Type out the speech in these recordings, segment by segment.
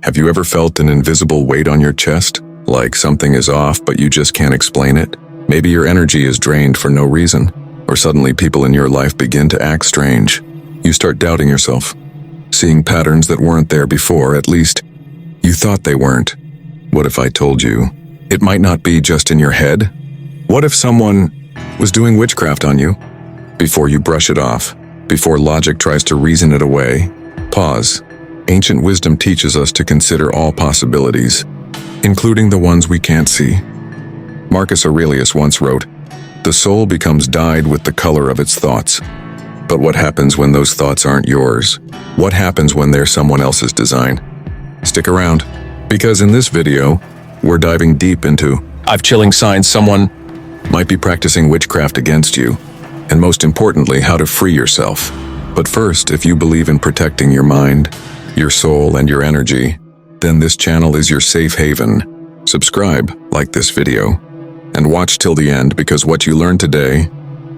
Have you ever felt an invisible weight on your chest? Like something is off, but you just can't explain it? Maybe your energy is drained for no reason, or suddenly people in your life begin to act strange. You start doubting yourself, seeing patterns that weren't there before, at least you thought they weren't. What if I told you it might not be just in your head? What if someone was doing witchcraft on you? Before you brush it off, before logic tries to reason it away, pause. Ancient wisdom teaches us to consider all possibilities, including the ones we can't see. Marcus Aurelius once wrote, "The soul becomes dyed with the color of its thoughts." But what happens when those thoughts aren't yours? What happens when they're someone else's design? Stick around, because in this video, we're diving deep into chilling signs someone might be practicing witchcraft against you, and most importantly, how to free yourself. But first, if you believe in protecting your mind, your soul, and your energy, then this channel is your safe haven. Subscribe, like this video, and watch till the end, because what you learn today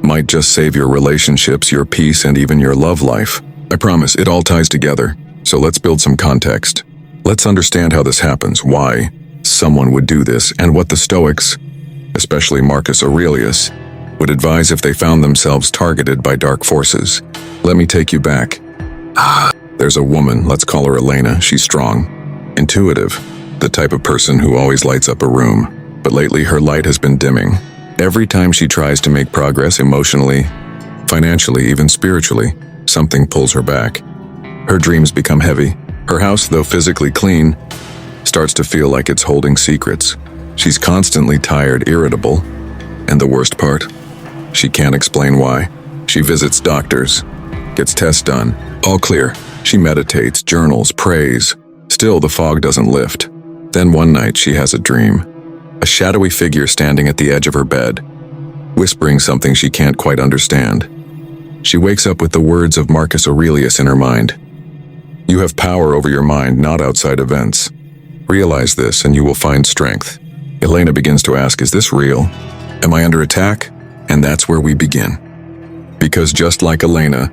might just save your relationships, your peace, and even your love life. I promise, it all ties together. So let's build some context. Let's understand how this happens, why someone would do this, and what the Stoics, especially Marcus Aurelius, would advise if they found themselves targeted by dark forces. Let me take you back. There's a woman, let's call her Elena. She's strong, intuitive, the type of person who always lights up a room. But lately her light has been dimming. Every time she tries to make progress emotionally, financially, even spiritually, something pulls her back. Her dreams become heavy. Her house, though physically clean, starts to feel like it's holding secrets. She's constantly tired, irritable, and the worst part, she can't explain why. She visits doctors, gets tests done, all clear. She meditates, journals, prays. Still, the fog doesn't lift. Then one night she has a dream. A shadowy figure standing at the edge of her bed, whispering something she can't quite understand. She wakes up with the words of Marcus Aurelius in her mind. "You have power over your mind, not outside events. Realize this and you will find strength." Elena begins to ask, is this real? Am I under attack? And that's where we begin. Because just like Elena,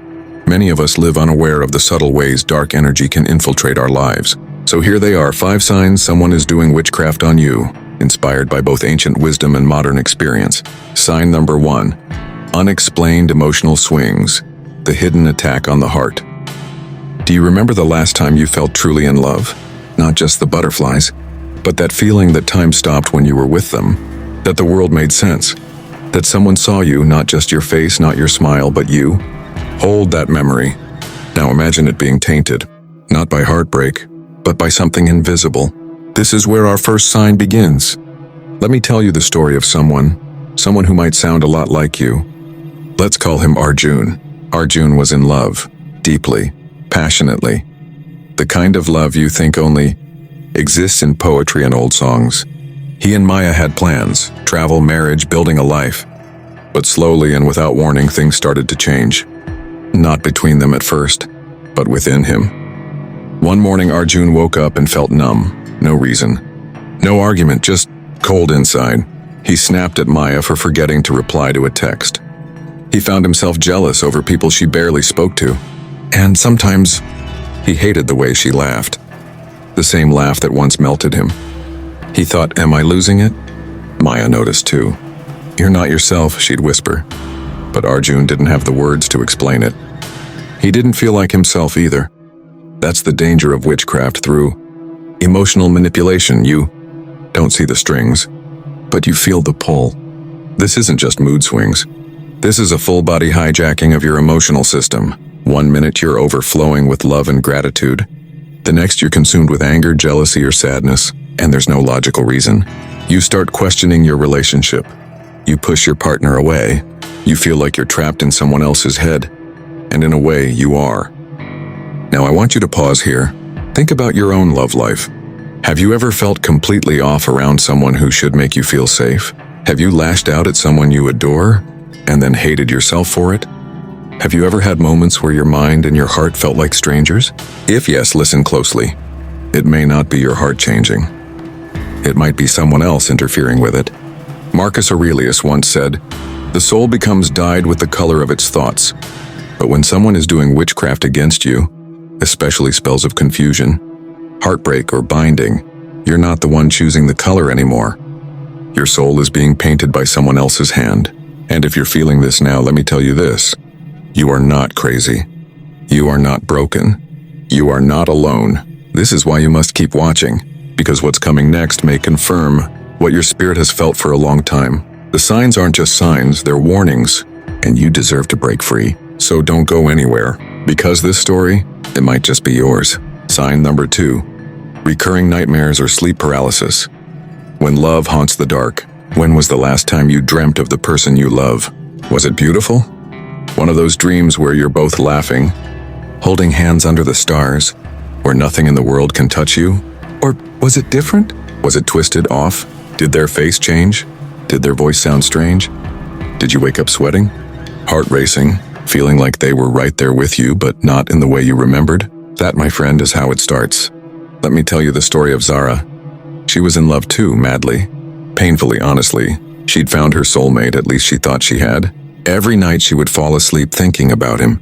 many of us live unaware of the subtle ways dark energy can infiltrate our lives. So here they are, 5 signs someone is doing witchcraft on you, inspired by both ancient wisdom and modern experience. Sign number 1, unexplained emotional swings, the hidden attack on the heart. Do you remember the last time you felt truly in love? Not just the butterflies, but that feeling that time stopped when you were with them, that the world made sense, that someone saw you, not just your face, not your smile, but you. Hold that memory. Now imagine it being tainted, not by heartbreak, but by something invisible. This is where our first sign begins. Let me tell you the story of someone who might sound a lot like you. Let's call him Arjun. Arjun was in love, deeply, passionately. The kind of love you think only exists in poetry and old songs. He and Maya had plans, travel, marriage, building a life. But slowly and without warning, things started to change. Not between them at first, but within him. One morning, Arjun woke up and felt numb. No reason. No argument, just cold inside. He snapped at Maya for forgetting to reply to a text. He found himself jealous over people she barely spoke to. And sometimes, he hated the way she laughed. The same laugh that once melted him. He thought, am I losing it? Maya noticed too. You're not yourself, she'd whisper. But Arjun didn't have the words to explain it. He didn't feel like himself either. That's the danger of witchcraft. Through emotional manipulation, you don't see the strings, but you feel the pull. This isn't just mood swings. This is a full-body hijacking of your emotional system. One minute you're overflowing with love and gratitude. The next you're consumed with anger, jealousy, or sadness, and there's no logical reason. You start questioning your relationship. You push your partner away. You feel like you're trapped in someone else's head. And in a way, you are. Now I want you to pause here. Think about your own love life. Have you ever felt completely off around someone who should make you feel safe? Have you lashed out at someone you adore and then hated yourself for it? Have you ever had moments where your mind and your heart felt like strangers? If yes, listen closely. It may not be your heart changing. It might be someone else interfering with it. Marcus Aurelius once said, "The soul becomes dyed with the color of its thoughts." But when someone is doing witchcraft against you, especially spells of confusion, heartbreak, or binding, you're not the one choosing the color anymore. Your soul is being painted by someone else's hand. And if you're feeling this now, let me tell you this. You are not crazy. You are not broken. You are not alone. This is why you must keep watching, because what's coming next may confirm what your spirit has felt for a long time. The signs aren't just signs, they're warnings, and you deserve to break free. So don't go anywhere, because this story, it might just be yours. Sign number 2. Recurring nightmares or sleep paralysis. When love haunts the dark, when was the last time you dreamt of the person you love? Was it beautiful? One of those dreams where you're both laughing, holding hands under the stars, where nothing in the world can touch you? Or was it different? Was it twisted off? Did their face change? Did their voice sound strange? Did you wake up sweating? Heart racing, feeling like they were right there with you, but not in the way you remembered? That, my friend, is how it starts. Let me tell you the story of Zara. She was in love too, madly. Painfully, honestly. She'd found her soulmate, at least she thought she had. Every night she would fall asleep thinking about him,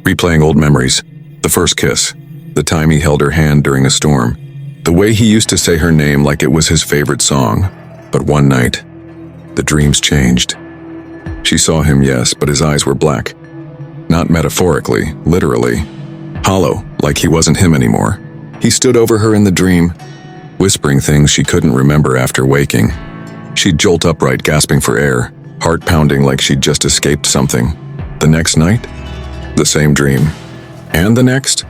replaying old memories. The first kiss, the time he held her hand during a storm, the way he used to say her name like it was his favorite song. But one night, the dreams changed. She saw him, yes, but his eyes were black. Not metaphorically, literally. Hollow, like he wasn't him anymore. He stood over her in the dream, whispering things she couldn't remember after waking. She'd jolt upright, gasping for air, heart pounding like she'd just escaped something. The next night, the same dream. And the next,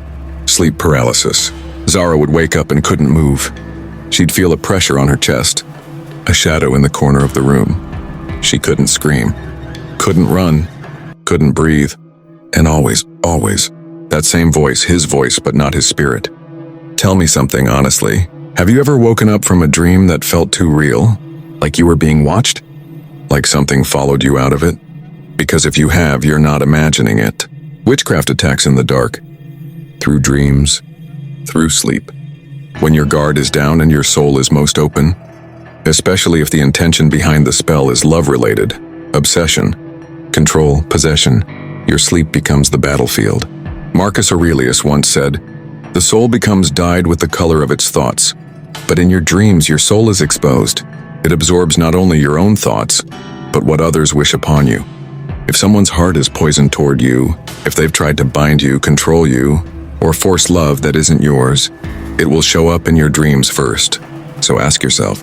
sleep paralysis. Zara would wake up and couldn't move. She'd feel a pressure on her chest, a shadow in the corner of the room. She couldn't scream, couldn't run, couldn't breathe. And always, that same voice, his voice, but not his spirit. Tell me something honestly. Have you ever woken up from a dream that felt too real? Like you were being watched? Like something followed you out of it? Because if you have, you're not imagining it. Witchcraft attacks in the dark. Through dreams. Through sleep. When your guard is down and your soul is most open. Especially if the intention behind the spell is love-related. Obsession. Control. Possession. Your sleep becomes the battlefield. Marcus Aurelius once said, "The soul becomes dyed with the color of its thoughts. But in your dreams, your soul is exposed. It absorbs not only your own thoughts, but what others wish upon you. If someone's heart is poisoned toward you, if they've tried to bind you, control you, or force love that isn't yours, it will show up in your dreams first. So ask yourself,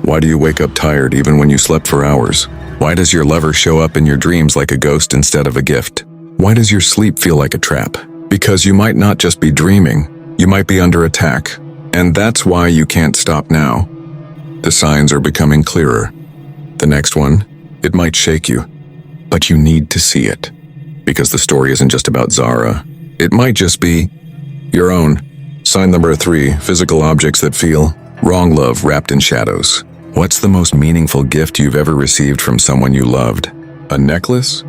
why do you wake up tired even when you slept for hours? Why does your lover show up in your dreams like a ghost instead of a gift? Why does your sleep feel like a trap? Because you might not just be dreaming, you might be under attack. And that's why you can't stop now. The signs are becoming clearer. The next one, it might shake you, but you need to see it. Because the story isn't just about Zara. It might just be your own. Sign number 3, physical objects that feel wrong love wrapped in shadows. What's the most meaningful gift you've ever received from someone you loved? A necklace?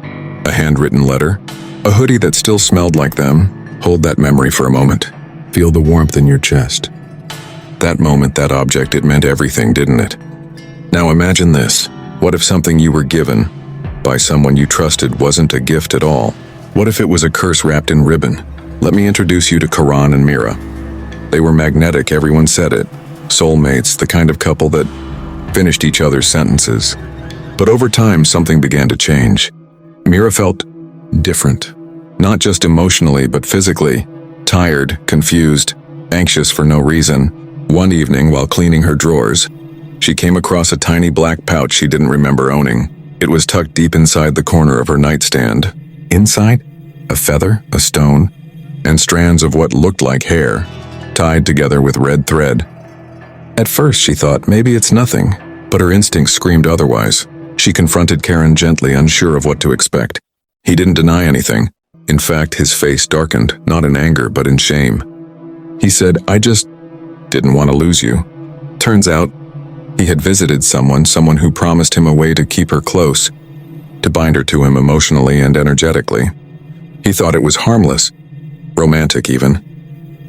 A handwritten letter? A hoodie that still smelled like them? Hold that memory for a moment. Feel the warmth in your chest. That moment, that object, it meant everything, didn't it? Now imagine this. What if something you were given by someone you trusted wasn't a gift at all? What if it was a curse wrapped in ribbon? Let me introduce you to Karan and Mira. They were magnetic, everyone said it. Soulmates, the kind of couple that finished each other's sentences. But over time, something began to change. Mira felt different. Not just emotionally, but physically. Tired, confused, anxious for no reason. One evening, while cleaning her drawers, she came across a tiny black pouch she didn't remember owning. It was tucked deep inside the corner of her nightstand. Inside, a feather, a stone, and strands of what looked like hair, tied together with red thread. At first, she thought maybe it's nothing, but her instincts screamed otherwise. She confronted Karen gently, unsure of what to expect. He didn't deny anything. In fact, his face darkened, not in anger, but in shame. He said, "I just didn't want to lose you." Turns out, he had visited someone who promised him a way to keep her close, to bind her to him emotionally and energetically. He thought it was harmless, romantic even.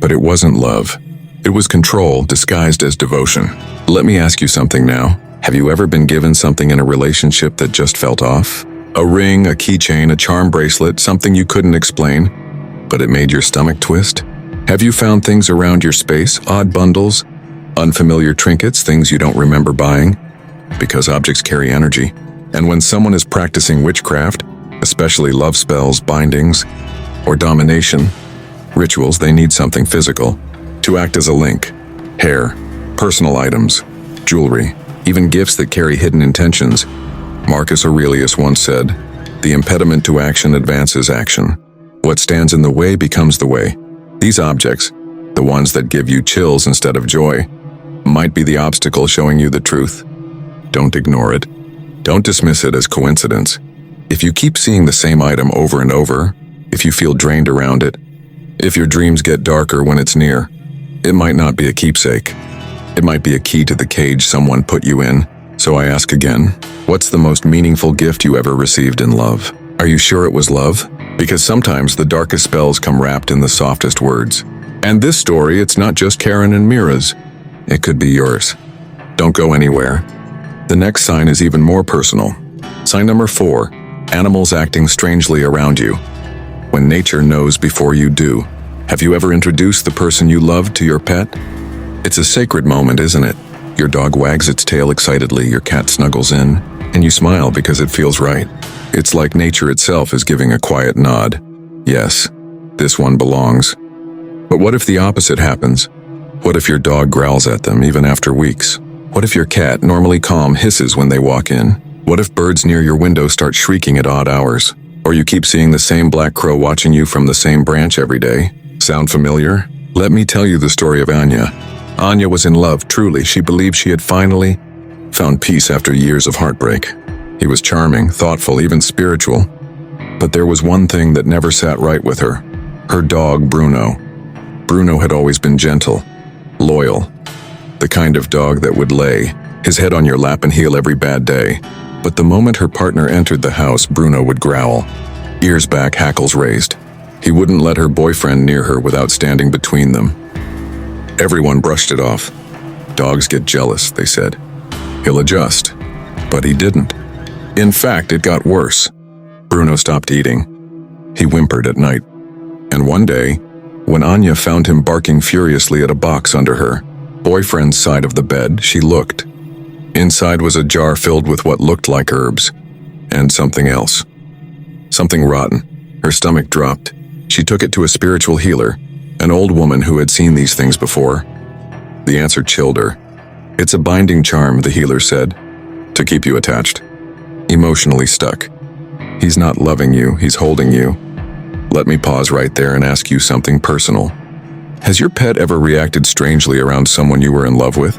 But it wasn't love. It was control disguised as devotion. Let me ask you something now. Have you ever been given something in a relationship that just felt off? A ring, a keychain, a charm bracelet, something you couldn't explain, but it made your stomach twist? Have you found things around your space, odd bundles, unfamiliar trinkets, things you don't remember buying? Because objects carry energy. And when someone is practicing witchcraft, especially love spells, bindings, or domination, rituals, they need something physical to act as a link. Hair, personal items, jewelry, even gifts that carry hidden intentions. Marcus Aurelius once said, "The impediment to action advances action. What stands in the way becomes the way." These objects, the ones that give you chills instead of joy, might be the obstacle showing you the truth. Don't ignore it. Don't dismiss it as coincidence. If you keep seeing the same item over and over, if you feel drained around it, if your dreams get darker when it's near, it might not be a keepsake. It might be a key to the cage someone put you in. So I ask again, what's the most meaningful gift you ever received in love? Are you sure it was love? Because sometimes the darkest spells come wrapped in the softest words. And this story, it's not just Karen and Mira's. It could be yours. Don't go anywhere. The next sign is even more personal. Sign number 4, animals acting strangely around you. When nature knows before you do. Have you ever introduced the person you loved to your pet? It's a sacred moment, isn't it? Your dog wags its tail excitedly, your cat snuggles in, and you smile because it feels right. It's like nature itself is giving a quiet nod. Yes, this one belongs. But what if the opposite happens? What if your dog growls at them even after weeks? What if your cat, normally calm, hisses when they walk in? What if birds near your window start shrieking at odd hours? Or you keep seeing the same black crow watching you from the same branch every day? Sound familiar? Let me tell you the story of Anya. Anya was in love, truly. She believed she had finally found peace after years of heartbreak. He was charming, thoughtful, even spiritual. But there was one thing that never sat right with her. Her dog, Bruno. Bruno had always been gentle, loyal, the kind of dog that would lay his head on your lap and heal every bad day. But the moment her partner entered the house, Bruno would growl, ears back, hackles raised. He wouldn't let her boyfriend near her without standing between them. Everyone brushed it off. Dogs get jealous, they said. He'll adjust. But he didn't. In fact, it got worse. Bruno stopped eating. He whimpered at night. And one day, when Anya found him barking furiously at a box under her boyfriend's side of the bed, she looked. Inside was a jar filled with what looked like herbs, and something else. Something rotten. Her stomach dropped. She took it to a spiritual healer, an old woman who had seen these things before. The answer chilled her. "It's a binding charm," the healer said, "to keep you attached, emotionally stuck. He's not loving you, he's holding you." Let me pause right there and ask you something personal. Has your pet ever reacted strangely around someone you were in love with?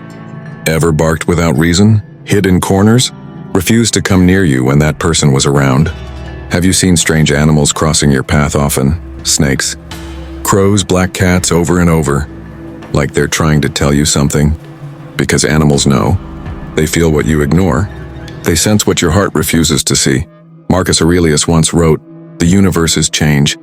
Ever barked without reason? Hid in corners? Refused to come near you when that person was around? Have you seen strange animals crossing your path often? Snakes? Crows, black cats, over and over? Like they're trying to tell you something? Because animals know. They feel what you ignore. They sense what your heart refuses to see. Marcus Aurelius once wrote, "The universe is change.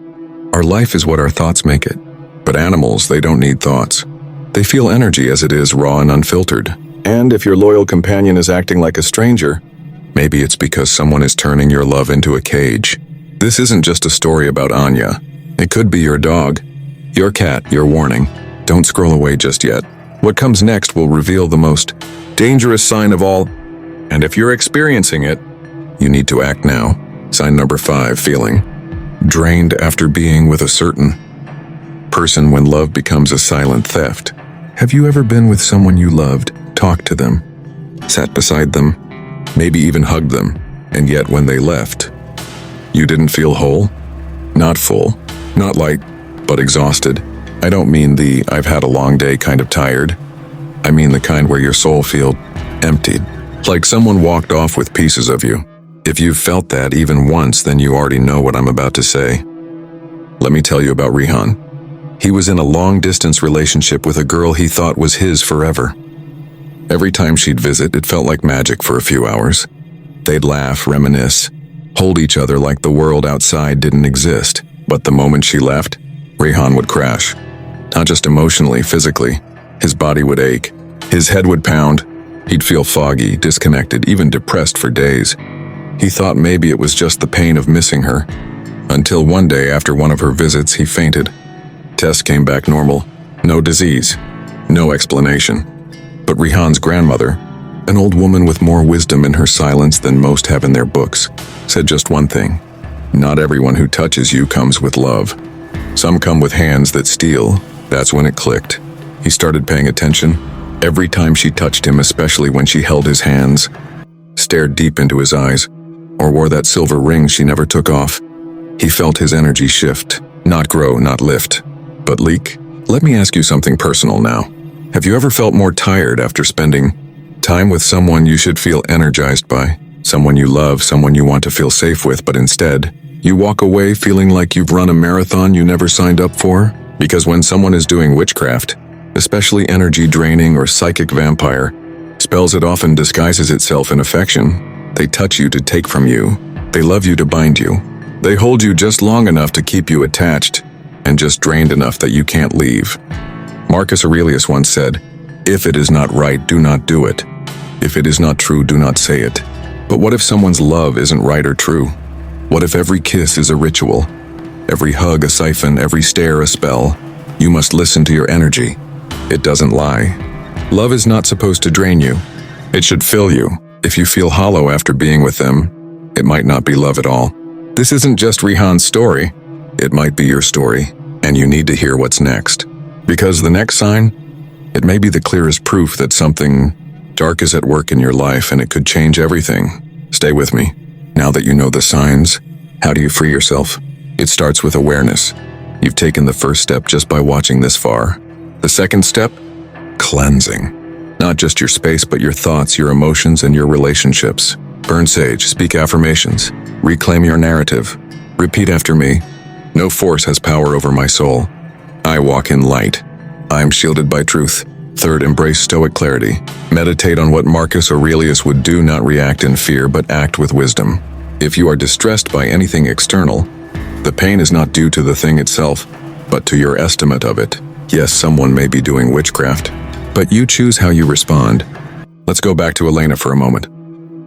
Our life is what our thoughts make it." But animals, they don't need thoughts. They feel energy as it is, raw and unfiltered. And if your loyal companion is acting like a stranger, maybe it's because someone is turning your love into a cage. This isn't just a story about Anya. It could be your dog, your cat, your warning. Don't scroll away just yet. What comes next will reveal the most dangerous sign of all. And if you're experiencing it, you need to act now. Sign number 5, feeling drained after being with a certain person when love becomes a silent theft. Have you ever been with someone you loved, talked to them, sat beside them, maybe even hugged them, and yet when they left, you didn't feel whole? Not full, not light, but exhausted. I don't mean the "I've had a long day" kind of tired. I mean the kind where your soul feels emptied, like someone walked off with pieces of you. If you've felt that even once, then you already know what I'm about to say. Let me tell you about Rihan. He was in a long-distance relationship with a girl he thought was his forever. Every time she'd visit, it felt like magic for a few hours. They'd laugh, reminisce, hold each other like the world outside didn't exist. But the moment she left, Rihan would crash. Not just emotionally, physically. His body would ache. His head would pound. He'd feel foggy, disconnected, even depressed for days. He thought maybe it was just the pain of missing her. Until one day, after one of her visits, he fainted. Tests came back normal. No disease. No explanation. But Rihan's grandmother, an old woman with more wisdom in her silence than most have in their books, said just one thing. Not everyone who touches you comes with love. Some come with hands that steal. That's when it clicked. He started paying attention. Every time she touched him, especially when she held his hands, stared deep into his eyes, or wore that silver ring she never took off, he felt his energy shift. Not grow, not lift, but leak. Let me ask you something personal now. Have you ever felt more tired after spending time with someone you should feel energized by? Someone you love, someone you want to feel safe with, but instead, you walk away feeling like you've run a marathon you never signed up for? Because when someone is doing witchcraft, especially energy draining or psychic vampire, spells, it often disguises itself in affection. They touch you to take from you. They love you to bind you. They hold you just long enough to keep you attached, and just drained enough that you can't leave. Marcus Aurelius once said, "If it is not right, do not do it. If it is not true, do not say it." But what if someone's love isn't right or true? What if every kiss is a ritual? Every hug a siphon, every stare a spell? You must listen to your energy. It doesn't lie. Love is not supposed to drain you. It should fill you. If you feel hollow after being with them, it might not be love at all. This isn't just Rihan's story. It might be your story, and you need to hear what's next. Because the next sign, it may be the clearest proof that something dark is at work in your life, and it could change everything. Stay with me. Now that you know the signs, how do you free yourself? It starts with awareness. You've taken the first step just by watching this far. The second step? Cleansing. Not just your space, but your thoughts, your emotions, and your relationships. Burn sage, speak affirmations, reclaim your narrative. Repeat after me. No force has power over my soul. I walk in light. I am shielded by truth. Third, embrace stoic clarity. Meditate on what Marcus Aurelius would do, not react in fear, but act with wisdom. If you are distressed by anything external, the pain is not due to the thing itself, but to your estimate of it. Yes, someone may be doing witchcraft, but you choose how you respond. Let's go back to Elena for a moment.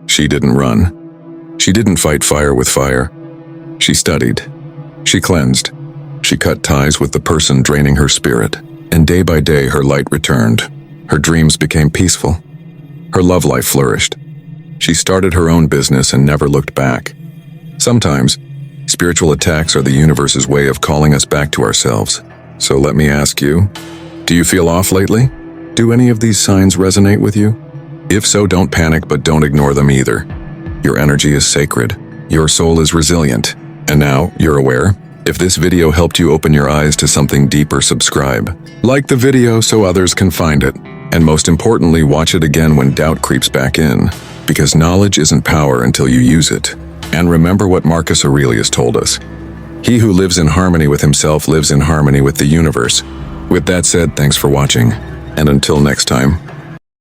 She didn't run. She didn't fight fire with fire. She studied. She cleansed. She cut ties with the person draining her spirit. And day by day, her light returned. Her dreams became peaceful. Her love life flourished. She started her own business and never looked back. Sometimes, spiritual attacks are the universe's way of calling us back to ourselves. So let me ask you, do you feel off lately? Do any of these signs resonate with you? If so, don't panic, but don't ignore them either. Your energy is sacred. Your soul is resilient. And now, you're aware. If this video helped you open your eyes to something deeper, subscribe. Like the video so others can find it. And most importantly, watch it again when doubt creeps back in. Because knowledge isn't power until you use it. And remember what Marcus Aurelius told us. He who lives in harmony with himself lives in harmony with the universe. With that said, thanks for watching. And until next time,